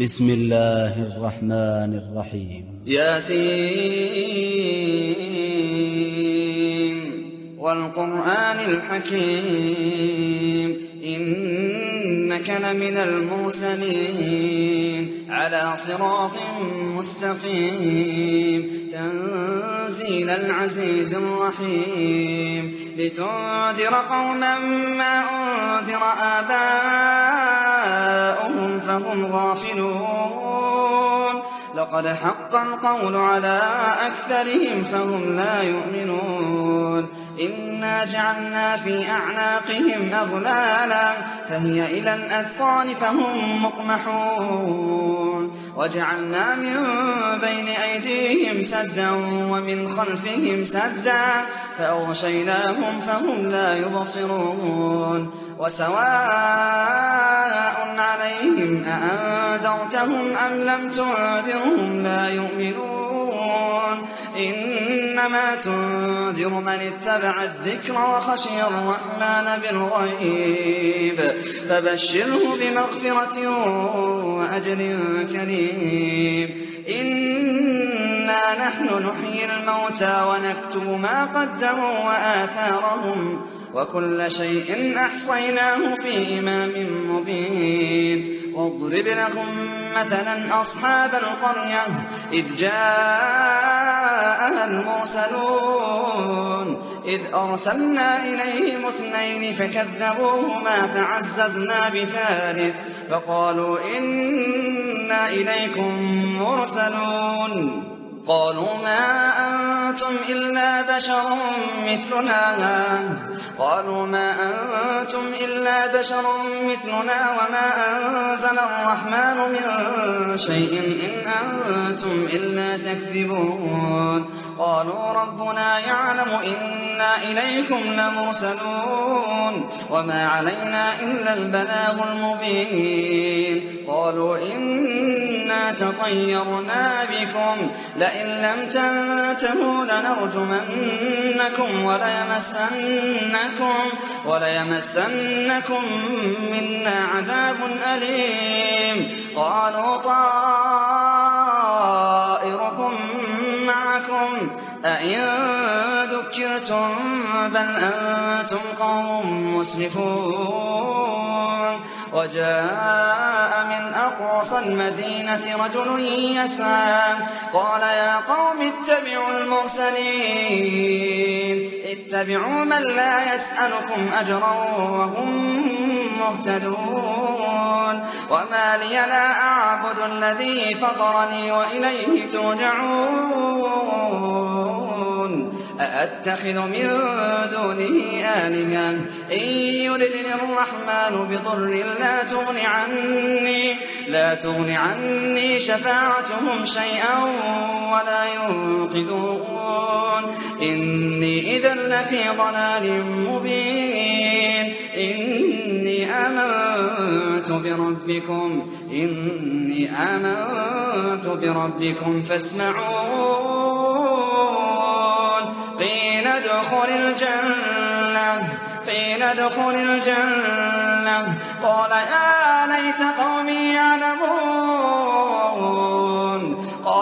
بسم الله الرحمن الرحيم. ياسين والقرآن الحكيم إنك لمن المرسلين على صراط مستقيم تنزيل العزيز الرحيم لتنذر قوما ما أنذر آباؤهم فهم غافلون لقد حق القول على أكثرهم فهم لا يؤمنون إنا جعلنا في أعناقهم أغلالا فهي إلى الأذقان فهم مقمحون وجعلنا من بين أيديهم سدا ومن خلفهم سدا فأغشيناهم فهم لا يبصرون وسواء عليهم أأنذرتهم أم لم تنذرهم لا يؤمنون إنما تنذر من اتبع الذكر وخشي الرحمن بالغيب فبشره بمغفرة وأجر كريم إنا نحن نحيي الموتى ونكتب ما قدموا وآثارهم وكل شيء أحصيناه في إمام مبين واضرب لهم مثلا أصحاب القرية إذ جاءها المرسلون إذ أرسلنا إليهم 2 فكذبوهما فعززنا بثالث فقالوا إنا إليكم مرسلون قالوا ما أنتم إلا بشر مثلنا وما أنزل الرحمن من شيء إن أنتم إلا تكذبون قالوا ربنا يعلم إنا إليكم لمرسلون وما علينا إلا البلاغ المبين قالوا إنا تطيرنا بكم لئن لم تنتهوا لنرجمنكم وليمسنكم منا عذاب أليم قالوا طائركم معكم أئن ذكرتم بل أنتم قوم مسرفون وجاء من أقصى المدينة رجل يسعى قال يا قوم اتبعوا المرسلين اتبعوا من لا يسألكم أجرا وهم مهتدون وما لي لا أعبد الذي فطرني وإليه ترجعون أأتخذ من دونه آلهة إن يردني الرحمن بضر لا تغن عني شفاعتهم شيئا ولا ينقذون إني إذا لفي ضلال مبين إني آمنت بربكم فاسمعون قيل ادخل الجنة قال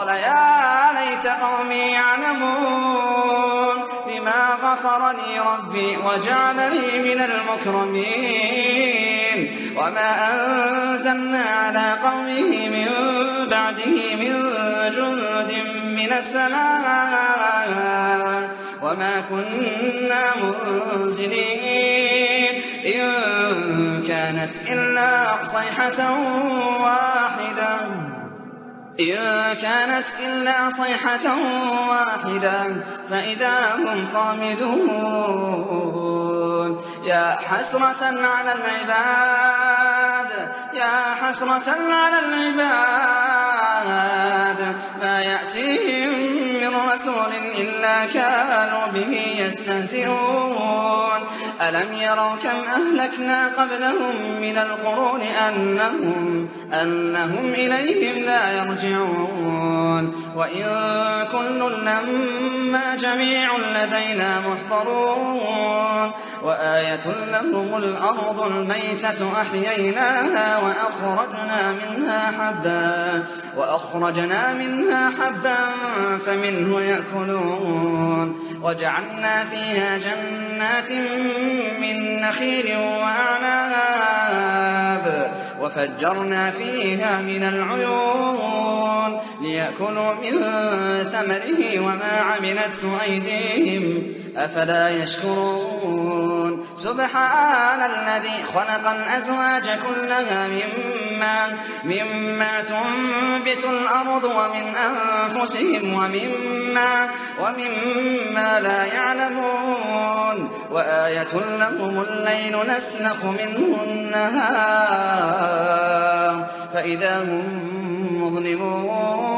يا ليت قومي يعلمون بما غفر لي ربي وجعلني من المكرمين وما أنزلنا على قومه من بعده من جند من السماء وما كنا منزلين إن كانت إلا صيحة واحدة فإذا هم خامدون يا حسرة على العباد ما يأتيهم من رسول إلا كانوا به يستهزئون ألم يروا كم أهلكنا قبلهم من القرون أنهم إليهم لا يرجعون وإن كل لما جميع لدينا محضرون وآية لهم الأرض الميتة أحييناها وأخرجنا منها حبا فمنه يأكلون وجعلنا فيها جنات من نخيل وأعناب وفجرنا فيها من العيون ليأكلوا من ثمره وما عملته أيديهم أفلا يشكرون سبحان الذي خلق الأزواج كلها مما تنبت الأرض ومن أنفسهم ومما لا يعلمون وآية لهم الليل نسلخ منه النهار فإذا هم مظلمون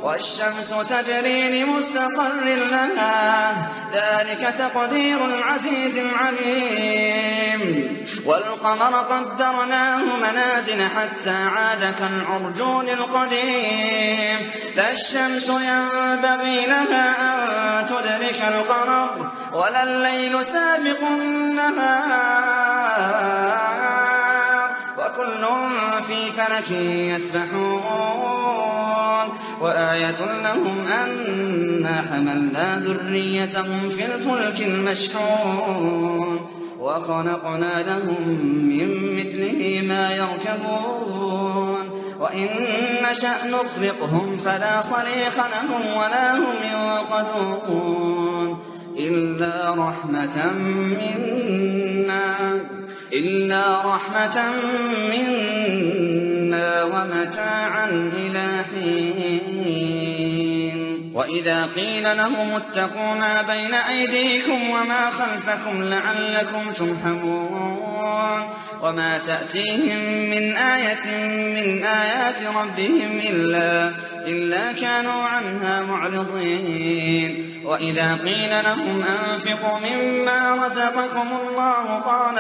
والشمس تجري لمستقر لها ذلك تقدير العزيز العليم والقمر قدرناه منازل حتى عاد كالعرجون القديم لا الشمس ينبغي لها أن تدرك القمر ولا الليل سابق النهار وكل في فلك يسبحون وآية لهم أنا حملنا ذريتهم في الفلك المشحون وخلقنا لهم من مثله ما يركبون وإن نشأ نغرقهم فلا صريخ لهم ولا هم ينقذون إلا رحمة منا ومتاعا إلى حين وإذا قيل لهم اتقوا ما بين أيديكم وما خلفكم لعلكم ترحمون وما تأتيهم من آية من آيات ربهم إلا كانوا عنها معرضين وإذا قيل لهم أنفقوا مما رزقكم الله قال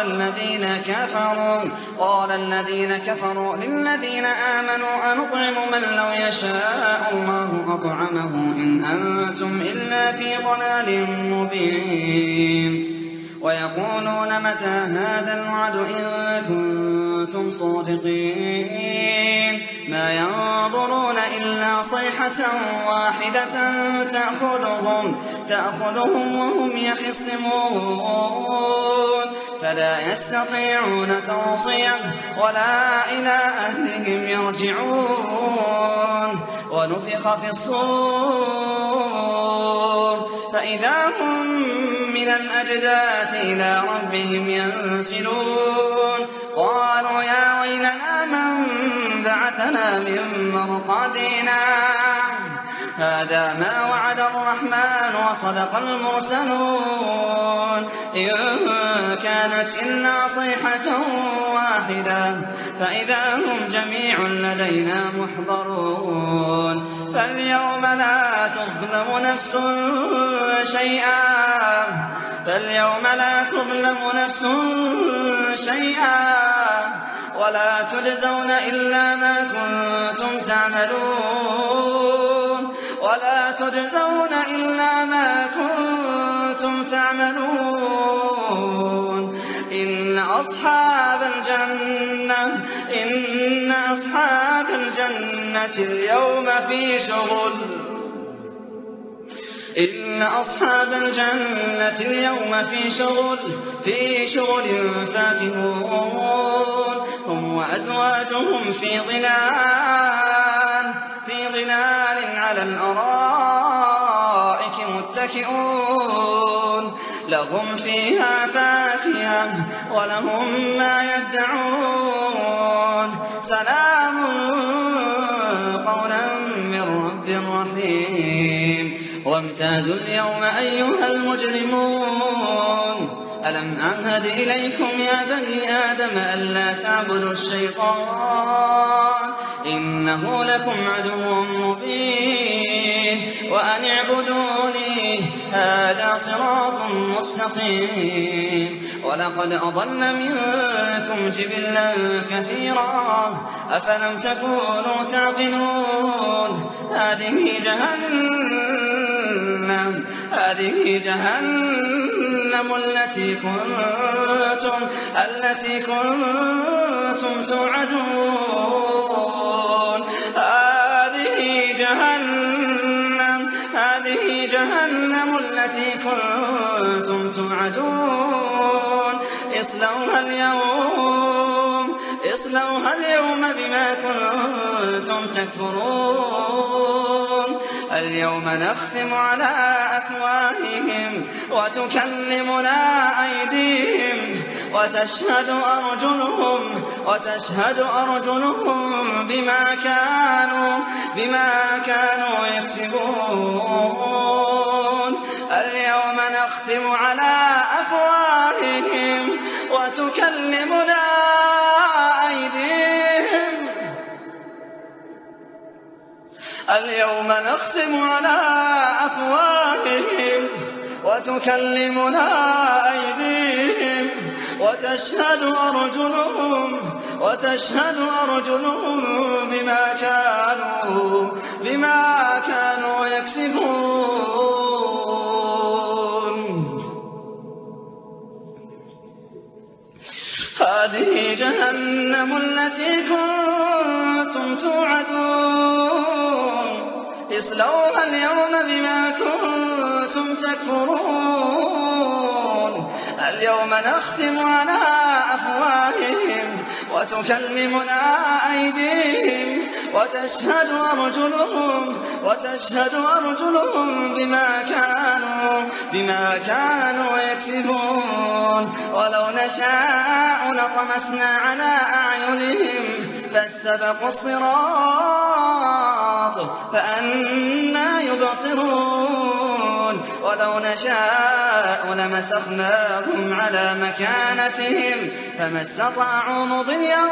الذين كفروا للذين آمنوا أنطعم من لو يشاء الله أطعمه إن أنتم إلا في ضلال مبين ويقولون متى هذا الوعد إن كنتم صادقين ما ينظرون إلا صيحة واحدة تأخذهم وهم يخصمون فلا يستطيعون توصية ولا إلى أهلهم يرجعون ونفخ في الصور فإذا هم من الأجداث إلى ربهم ينسلون قالوا يا ويلنا من بعثنا من مرقدنا هذا ما وعد الرحمن وصدق المرسلون إن كانت إلا صيحة واحدة فإذا هم جميع لدينا محضرون فاليوم لا تظلم نفس شيئا ولا تجزون إلا ما كنتم تعملون إن أصحاب الجنة اليوم في شغل فاكهون هم وأزواجهم في ظلال على الأرائك متكئون لهم فيها فاكهة ولهم ما يدعون سلام قولا من رب رحيم وامتازوا اليوم أيها المجرمون ألم أعهد إليكم يا بني آدم ألا تعبدوا الشيطان إنه لكم عدو مبين وأن اعبدوني هذا صراط مستقيم ولقد أضل منكم جبلا كثيرا أفلم تكونوا تعقلون هذه جهنم التي كنتم توعدون هذه جهنم التي كنتم توعدون اصلوها اليوم بما كنتم تكفرون اليوم نختم على أفواههم وتكلمنا أيديهم وتشهد أرجلهم بما كانوا يكسبون اليوم نختم على أفواههم وتكلمنا أيديهم اليوم نختم على أفواههم وتكلمنا أيديهم وتشهد أرجلهم بما كانوا يكسبون هذه جهنم التي كنتم توعدون اصلوها اليوم بما كنتم تكفرون اليوم نختم على أفواههم وتكلمنا أيديهم وتشهد أرجلهم بما كانوا يكسبون ولو نشاء لطمسنا على أعينهم فاستبقوا الصراط فأنى يبصرون ولو نشاء لمسخناهم على مكانتهم فما استطاعوا مضيا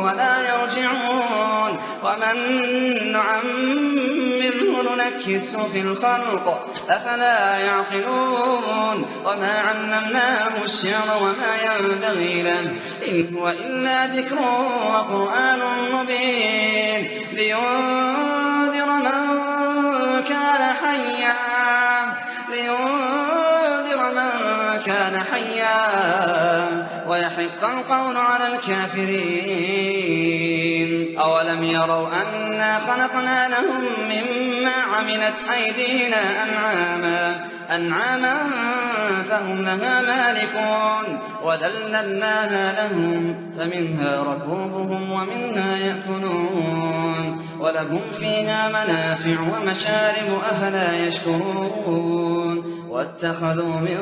ولا يرجعون ومن نعمره ننكسه في الخلق أفلا يعقلون وما علمناه الشعر وما ينبغي له إن هو إلا ذكر وقرآن مبين لينذر من كان حيا ويحق القول على الكافرين أولم يروا أنا خلقنا لهم مما عملت أيدينا أنعاما فهم لها مالكون وذللناها لهم فمنها ركوبهم ومنها يأكلون ولهم فيها منافع ومشارب أفلا يشكرون واتخذوا من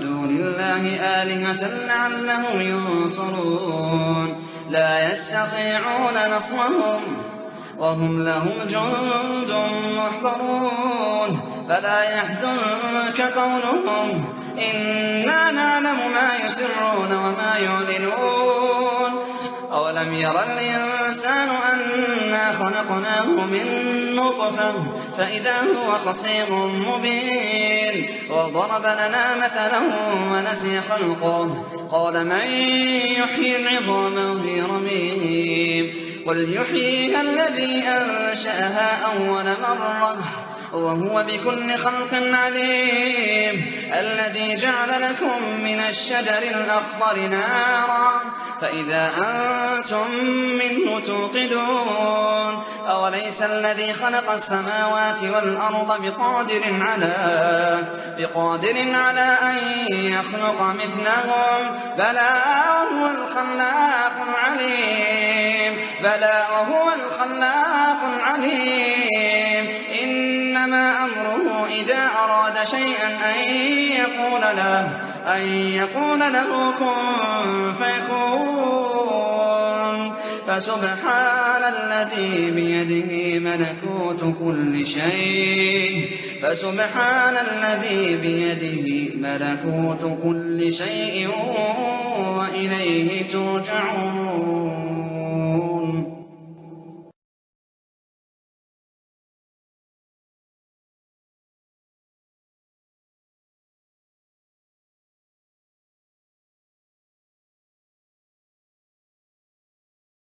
دون الله آلهة لعلهم ينصرون لا يستطيعون نصرهم وهم لهم جند محضرون فلا يحزنك قولهم إنا نعلم ما يسرون وما يعلنون أولم ير الإنسان أنا خلقناه من نطفة فإذا هو خصيم مبين وضرب لنا مثلا ونسي خلقه قال من يحيي العظام وهي رميم قل يحييها الذي أنشأها أول مرة وهو بكل خلق عليم الذي جعل لكم من الشجر الأخضر نارا فإذا أنتم منه توقدون أوليس الذي خلق السماوات والأرض بقادر على أن يخلق مثلهم بلى وهو الخلاق العليم إنما أمره إذا أراد شيئا أن يقول له كن فيكون فسبحان الذي بيده ملكوت كل شيء وإليه ترجعون